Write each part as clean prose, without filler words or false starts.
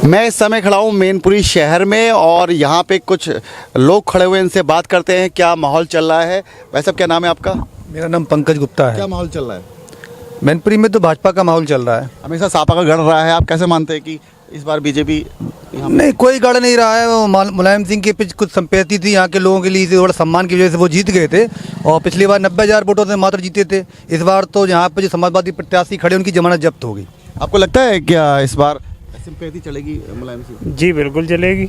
मैं इस समय खड़ा हूँ मैनपुरी शहर में और यहाँ पे कुछ लोग खड़े हुए, इनसे बात करते हैं क्या माहौल चल रहा है। भाई साहब क्या नाम है आपका? मेरा नाम पंकज गुप्ता है। क्या माहौल चल रहा है? मैनपुरी में तो भाजपा का माहौल चल रहा है। हमेशा सापा का गढ़ रहा है, आप कैसे मानते हैं कि इस बार बीजेपी? नहीं, कोई गढ़ नहीं रहा है। वो मुलायम सिंह के कुछ संपत्ति थी यहाँ के लोगों के लिए, थोड़ा सम्मान की वजह से वो जीत गए थे और पिछली बार 90,000 वोटों से मात्र जीते थे। इस बार तो यहाँ पे जो समाजवादी प्रत्याशी खड़े उनकी जमानत जब्त होगी। आपको लगता है क्या इस बार सिंपैथी चलेगी मुलायम सिंह? जी बिल्कुल चलेगी।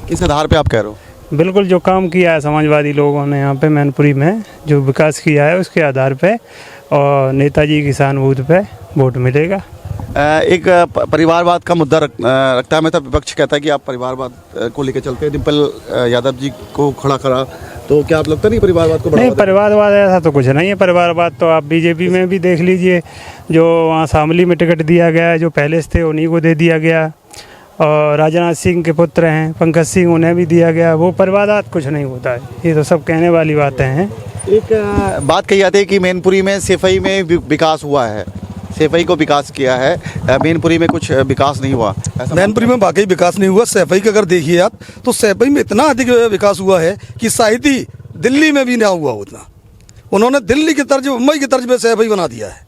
किस आधार पे आप कह रहे हो? बिल्कुल, जो काम किया है समाजवादी लोगों ने यहाँ पे मैनपुरी में, जो विकास किया है उसके आधार पे और नेताजी की सहानुभूति पे वोट मिलेगा। एक परिवारवाद का मुद्दा रखता है हमें, तो विपक्ष कहता है कि आप परिवारवाद को लेकर चलते हैं। डिम्पल यादव जी को खड़ा करा, तो क्या आप लगता नहीं परिवारवाद को? नहीं, परिवारवाद ऐसा तो कुछ नहीं है। परिवारवाद तो आप बीजेपी में भी देख लीजिए, जो वहाँ शामली में टिकट दिया गया है, जो पहले से थे उन्हीं को दे दिया गया। और राजनाथ सिंह के पुत्र हैं पंकज सिंह, उन्हें भी दिया गया। वो परिवारवाद कुछ नहीं होता है, ये तो सब कहने वाली बातें हैं। एक बात कही जाती है कि मैनपुरी में सैफई में विकास हुआ है, सैफई को विकास किया है, मैनपुरी में कुछ विकास नहीं हुआ। मैनपुरी में वाकई विकास नहीं हुआ। सैफई का अगर देखिए आप, तो सैफई में इतना अधिक विकास हुआ है कि शायद ही दिल्ली में भी ना हुआ उतना। उन्होंने दिल्ली की तर्ज, मुंबई की तर्ज पे सैफई बना दिया है।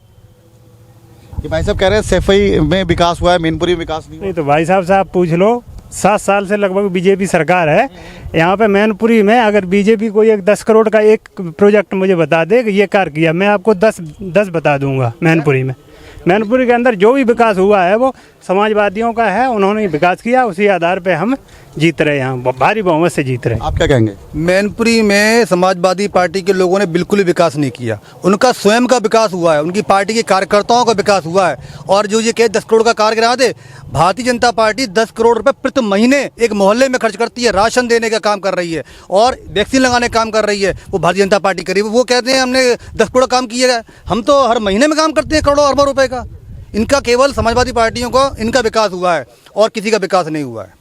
कि भाई साहब कह रहे हैं सैफई में विकास हुआ है, मैनपुरी में विकास नहीं हुआ। नहीं तो भाई साहब से आप पूछ लो, 7 साल से लगभग बीजेपी सरकार है यहाँ पे मैनपुरी में। अगर बीजेपी कोई एक 10 करोड़ का एक प्रोजेक्ट मुझे बता दे कि ये कार्य किया, मैं आपको 10 बता दूंगा। मैनपुरी में, मैनपुरी के अंदर जो भी विकास हुआ है वो समाजवादियों का है, उन्होंने विकास किया, उसी आधार पे हम जीत रहे हैं, यहाँ भारी बहुमत से जीत रहे हैं। आप क्या कहेंगे? मैनपुरी में समाजवादी पार्टी के लोगों ने बिल्कुल भी विकास नहीं किया। उनका स्वयं का विकास हुआ है, उनकी पार्टी के कार्यकर्ताओं का विकास हुआ है। और जो ये कहे 10 करोड़ का कार्य करा दे, भारतीय जनता पार्टी 10 करोड़ रुपए प्रति महीने एक मोहल्ले में खर्च करती है, राशन देने का काम कर रही है और वैक्सीन लगाने का काम कर रही है। वो भारतीय जनता पार्टी करी, वो कहते हैं हमने 10 करोड़ काम किया। हम तो हर महीने में काम करते हैं करोड़ों अरबों रुपए का। इनका केवल समाजवादी पार्टियों को इनका विकास हुआ है और किसी का विकास नहीं हुआ है।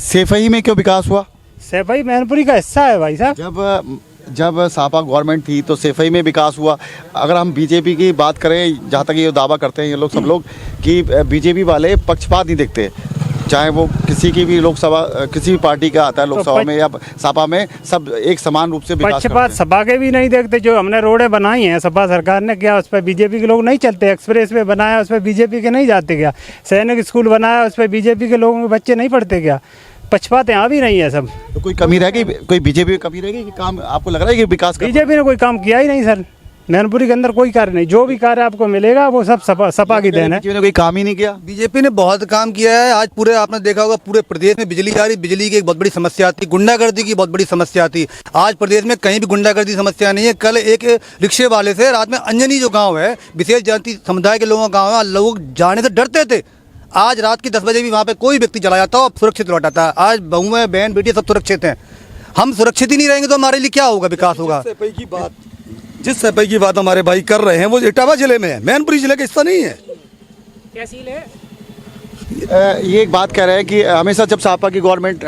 सैफई में क्यों विकास हुआ? सैफई मैनपुरी का हिस्सा है भाई साहब। जब सापा गवर्नमेंट थी तो सैफई में विकास हुआ। अगर हम बीजेपी की बात करें, जहाँ तक ये दावा करते हैं ये लोग, सब लोग, कि बीजेपी वाले पक्षपात नहीं देखते, चाहे वो किसी की भी लोकसभा, किसी भी पार्टी का आता है लोकसभा में या सापा में, सब एक समान रूप से विकास करते हैं। पक्षपात सपा के भी नहीं देखते। जो हमने रोडें बनाई हैं सपा सरकार ने, क्या उस पर बीजेपी के लोग नहीं चलते? एक्सप्रेस वे बनाया, उस पर बीजेपी के नहीं जाते क्या? सैनिक स्कूल बनाया, उस पर बीजेपी के लोगों के बच्चे नहीं पढ़ते क्या? पक्षपात यहाँ भी नहीं है सब। तो कोई कमी रहेगी, कोई बीजेपी में कमी रहेगी कि काम आपको लग रहा है कि विकास? बीजेपी ने कोई काम किया ही नहीं सर, मैनपुरी के अंदर कोई कार्य नहीं। जो भी कार्य आपको मिलेगा वो सब सपा की देन है। बीजेपी ने कोई काम ही नहीं किया। बीजेपी ने बहुत काम किया है। आज पूरे आपने देखा होगा, पूरे प्रदेश में बिजली आ रही। बिजली की एक बहुत बड़ी समस्या थी, गुंडागर्दी की बहुत बड़ी समस्या थी। आज प्रदेश में कहीं भी गुंडागर्दी समस्या नहीं है। कल एक रिक्शे वाले से रात में अंजनी जो गाँव है, विशेष जाति समुदाय के लोगों का गाँव है, लोग जाने से डरते थे। आज रात की 10 बजे भी वहाँ पे कोई व्यक्ति चला जाता और सुरक्षित लौट आता है। आज बहुएं, बहन, बेटी सब सुरक्षित हैं। हम सुरक्षित ही नहीं रहेंगे तो हमारे लिए क्या होगा, विकास होगा? जिस सैफई की बात हमारे भाई कर रहे हैं वो इटावा जिले में है, मैनपुरी जिले का हिस्सा नहीं है। ये एक बात कह रहे हैं कि हमेशा जब सापा की गवर्नमेंट,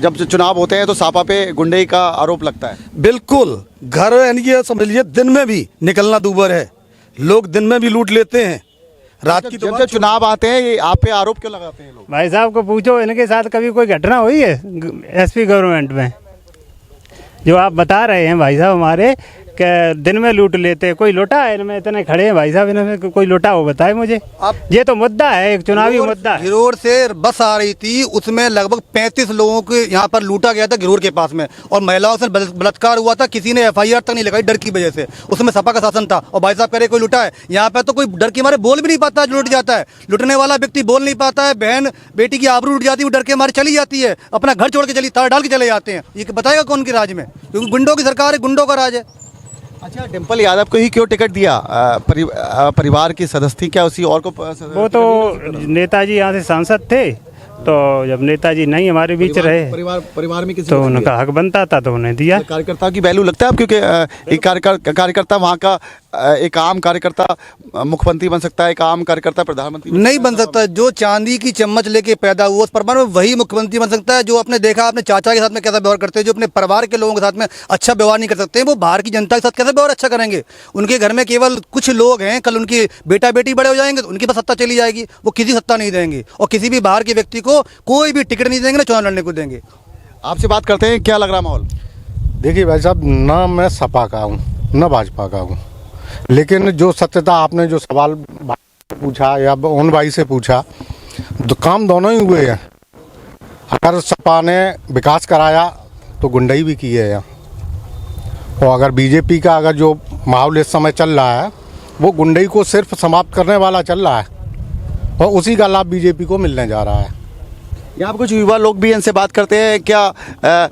जब चुनाव होते हैं तो सापा पे गुंडे का आरोप लगता है। बिल्कुल, घर यानी कि समझ लीजिए दिन में भी निकलना दूभर है। लोग दिन में भी लूट लेते हैं, रात की। जब चुनाव आते हैं ये आप पे आरोप क्यों लगाते हैं लोग? भाई साहब को पूछो, इनके साथ कभी कोई घटना हुई है एसपी गवर्नमेंट में? जो आप बता रहे हैं भाई साहब हमारे कि दिन में लूट लेते, कोई लुटा है इनमें? इतने खड़े हैं भाई साहब, इनमें कोई लुटा हो बताए मुझे। ये तो मुद्दा है, एक चुनावी मुद्दा है। घिरोर से बस आ रही थी, उसमें लगभग 35 लोगों को यहाँ पर लूटा गया था घिरोर के पास में, और महिलाओं से बलात्कार हुआ था। किसी ने FIR तक नहीं लगाई डर की वजह से। उसमें सपा का शासन था और भाई साहब कह रहे कोई लुटा है। यहाँ पे तो कोई डर के मारे बोल भी नहीं पाता, लूट जाता है। लुटने वाला व्यक्ति बोल नहीं पाता है, बहन बेटी की आबरू उठ जाती है, वो डर के मारे चली जाती है, अपना घर छोड़ के चली, तार डाल के चले जाते हैं। ये बताएगा कौन के राज में? क्योंकि गुंडों की सरकार है, गुंडों का राज है। अच्छा, डिम्पल यादव को ही क्यों टिकट दिया? परिवार की सदस्य थी क्या उसी और को? वो तो नेताजी यहाँ से सांसद थे, तो जब नेताजी नहीं हमारे बीच रहे, परिवार में किसी तो उनका हक बनता था तो उन्हें दिया। कार्यकर्ता की वैल्यू लगता है आप? क्योंकि एक कार्यकर्ता वहाँ का एक आम कार्यकर्ता मुख्यमंत्री बन सकता है, एक आम कार्यकर्ता प्रधानमंत्री नहीं बन सकता। जो चांदी की चम्मच लेके पैदा हुआ उस परमाणु में वही मुख्यमंत्री बन सकता है। जो आपने देखा अपने चाचा के साथ में कैसा व्यवहार करते हैं, जो अपने परिवार के लोगों के साथ में अच्छा व्यवहार नहीं कर सकते, वो बाहर की जनता के साथ कैसे व्यवहार अच्छा करेंगे। उनके घर में केवल कुछ लोग हैं, कल उनकी बेटा बेटी बड़े हो जाएंगे तो उनके पास सत्ता चली जाएगी, वो किसी सत्ता नहीं देंगे और किसी भी बाहर के व्यक्ति को कोई भी टिकट नहीं देंगे, ना चुनाव लड़ने को देंगे। आपसे बात करते हैं, क्या लग रहा माहौल? देखिए भाई साहब, ना मैं सपा का हूँ ना भाजपा का हूँ, लेकिन जो सत्यता आपने जो सवाल पूछा या उन भाई से पूछा, तो काम दोनों ही हुए हैं। अगर सपा ने विकास कराया तो गुंडाई भी की है यहाँ, और अगर बीजेपी का अगर जो माहौल इस समय चल रहा है वो गुंडाई को सिर्फ समाप्त करने वाला चल रहा है, और उसी का लाभ बीजेपी को मिलने जा रहा है। यहाँ पर कुछ युवा लोग भी इनसे बात करते हैं, क्या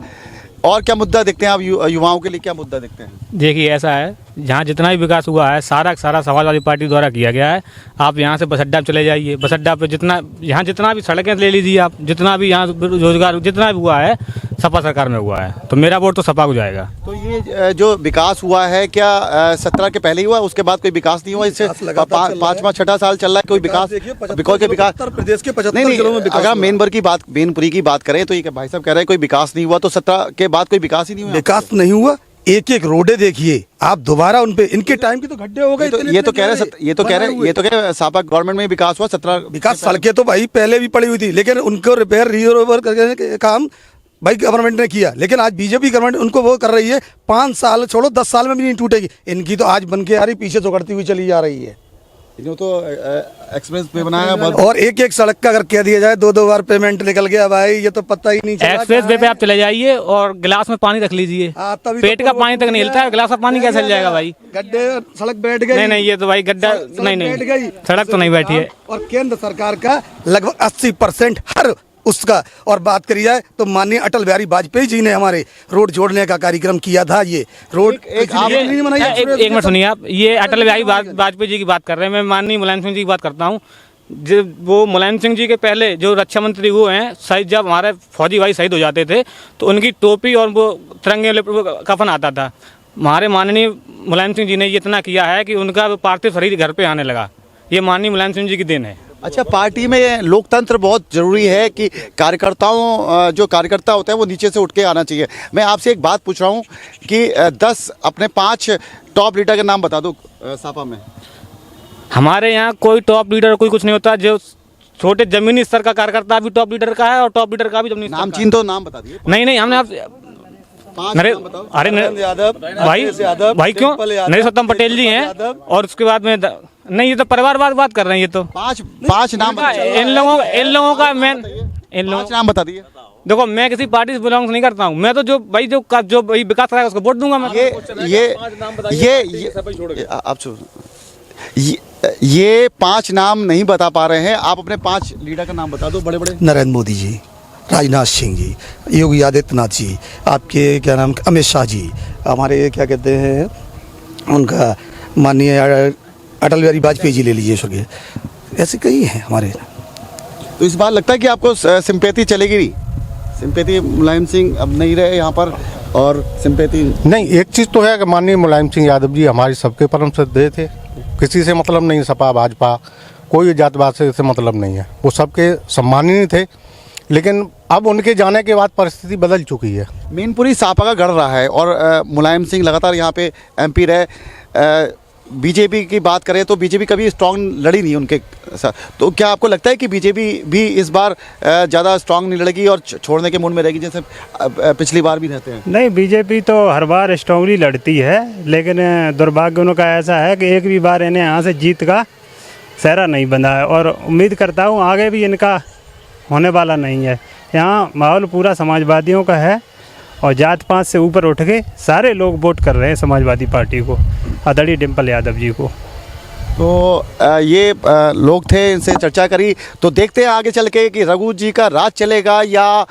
और क्या मुद्दा देखते हैं आप? युवाओं के लिए क्या मुद्दा देखते हैं? देखिए ऐसा है, जहाँ जितना भी विकास हुआ है सारा समाजवादी पार्टी द्वारा किया गया है। आप यहाँ से बस अड्डा पे चले जाइए, बस अड्डा पे यहाँ जितना भी सड़कें ले लीजिए आप, जितना भी यहाँ रोजगार जितना भी हुआ है सपा सरकार में हुआ है, तो मेरा वोट तो सपा को जाएगा। तो ये जो विकास हुआ है, क्या 17 के पहले ही हुआ, उसके बाद कोई विकास नहीं हुआ? इससे 5वां 6ठा साल चल रहा है, कोई विकास उत्तर प्रदेश के 75 जिलों में विकास। अगर मेनपुरी की बात करें तो ये भाई साहब कह रहे हैं कोई विकास नहीं हुआ, तो 17 के बाद कोई विकास ही नहीं हुआ। विकास नहीं हुआ, एक एक रोडे देखिए आप दोबारा उन पे, इनके टाइम के तो गड्ढे हो गए। ये तो कह रहे सापा गवर्नमेंट में विकास हुआ 17 विकास। सड़कें तो भाई पहले भी पड़ी हुई थी, लेकिन उनको रिपेयर रीओवर करने के काम भाई गवर्नमेंट ने किया, लेकिन आज बीजेपी गवर्नमेंट उनको वो कर रही है। 5 साल छोड़ो 10 साल में भी नहीं टूटेगी। इनकी तो आज बन के आ रही, पीछे चौकड़ती हुई चली जा रही है। जो तो एक्सप्रेस वे बनाया, और एक एक सड़क का अगर कह दिया जाए 2-2 बार पेमेंट निकल गया भाई, ये तो पता ही नहीं चला। एक्सप्रेस वे पे आप चले जाइए और गिलास में पानी रख लीजिए, पेट का पानी तक नहीं हिलता है, गिलास में पानी कैसे चल जाएगा भाई? गड्ढे सड़क बैठ गई। नहीं, ये तो भाई गड्ढा नहीं, सड़क तो नहीं बैठी है। और केंद्र सरकार का लगभग 80% हर उसका, और बात करी जाए तो माननीय अटल बिहारी वाजपेयी जी ने हमारे रोड जोड़ने का कार्यक्रम किया था। ये रोड एक मिनट सुनिए आप, ये अटल बिहारी वाजपेयी जी की बात कर रहे हैं, मैं माननीय मुलायम सिंह जी की बात करता हूँ। जब वो मुलायम सिंह जी के पहले जो रक्षा मंत्री हुए हैं, शहीद जब हमारे फौजी भाई शहीद हो जाते थे तो उनकी टोपी और वो तिरंगे कफन आता था। हमारे माननीय मुलायम सिंह जी ने ये इतना किया है कि उनका पार्थिव शरीर घर पे आने लगा। ये माननीय मुलायम सिंह जी की देन है। अच्छा, पार्टी में लोकतंत्र बहुत जरूरी है कि जो कार्यकर्ता होते हैं वो नीचे से उठ के आना चाहिए। मैं आपसे एक बात पूछ रहा हूँ कि 10 अपने 5 टॉप लीडर के नाम बता दो सापा में। हमारे यहाँ कोई टॉप लीडर कोई कुछ नहीं होता। जो छोटे जमीनी स्तर का कार्यकर्ता भी टॉप लीडर का है और टॉप लीडर का भी जमीनी नाम चीन तो नाम बता दिए। नहीं, हमने आप अरे भाई क्यों? नरेश पटेल जी हैं, और उसके बाद में नहीं, ये तो परिवारवाद बात कर रहे हैं। ये तो पांच नाम इन लोगों का मैं इन लोगों नाम बता दिए। देखो, मैं किसी पार्टी से बिलोंग नहीं करता हूँ। मैं तो जो विकास कराएगा उसको वोट दूंगा मैं। ये 5 नाम नहीं बता पा रहे हैं, आप अपने 5 लीडर का नाम बता दो बड़े। नरेंद्र मोदी जी, राजनाथ सिंह जी, योगी आदित्यनाथ जी, आपके क्या नाम अमित शाह जी, हमारे क्या कहते हैं उनका माननीय अटल बिहारी वाजपेयी जी ले लीजिए, सके ऐसे कई हैं हमारे। तो इस बार लगता है कि आपको सिंपैथी चलेगी नहीं? सिंपैथी मुलायम सिंह अब नहीं रहे यहाँ पर, और सिंपैथी नहीं। एक चीज़ तो है कि माननीय मुलायम सिंह यादव जी हमारे सबके परम श्रद्धेय थे, किसी से मतलब नहीं, सपा भाजपा कोई जातवाद से मतलब नहीं है, वो सबके सम्मानीय थे। लेकिन अब उनके जाने के बाद परिस्थिति बदल चुकी है। मैनपुरी सापा का गढ़ रहा है और मुलायम सिंह लगातार यहाँ पे MP रहे। बीजेपी की बात करें तो बीजेपी कभी स्ट्रांग लड़ी नहीं उनके साथ, तो क्या आपको लगता है कि बीजेपी भी इस बार ज़्यादा स्ट्रांग नहीं लड़ेगी और छोड़ने के मूड में रहेगी जैसे पिछली बार भी रहते हैं? नहीं, बीजेपी तो हर बार स्ट्रांगली लड़ती है, लेकिन दुर्भाग्य उनका ऐसा है कि एक भी बार इन्हें यहाँ से जीत का सेहरा नहीं बंधा है, और उम्मीद करता हूँ आगे भी इनका होने वाला नहीं है। यहाँ माहौल पूरा समाजवादियों का है और जात पात से ऊपर उठ के सारे लोग वोट कर रहे हैं समाजवादी पार्टी को, आदरणीय डिम्पल यादव जी को। तो ये लोग थे, इनसे चर्चा करी। तो देखते हैं आगे चल के कि रघु जी का राज चलेगा या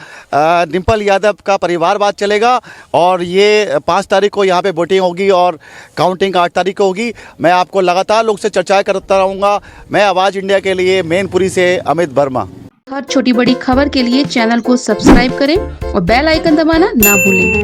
डिम्पल यादव का परिवारवाद चलेगा। और ये 5 तारीख को यहाँ पे वोटिंग होगी और काउंटिंग 8 तारीख को होगी। मैं आपको लगातार लोग से चर्चाएं करता रहूँगा। मैं आवाज़ इंडिया के लिए मैनपुरी से अमित वर्मा। हर छोटी बड़ी खबर के लिए चैनल को सब्सक्राइब करें और बेल आइकन दबाना ना भूलें।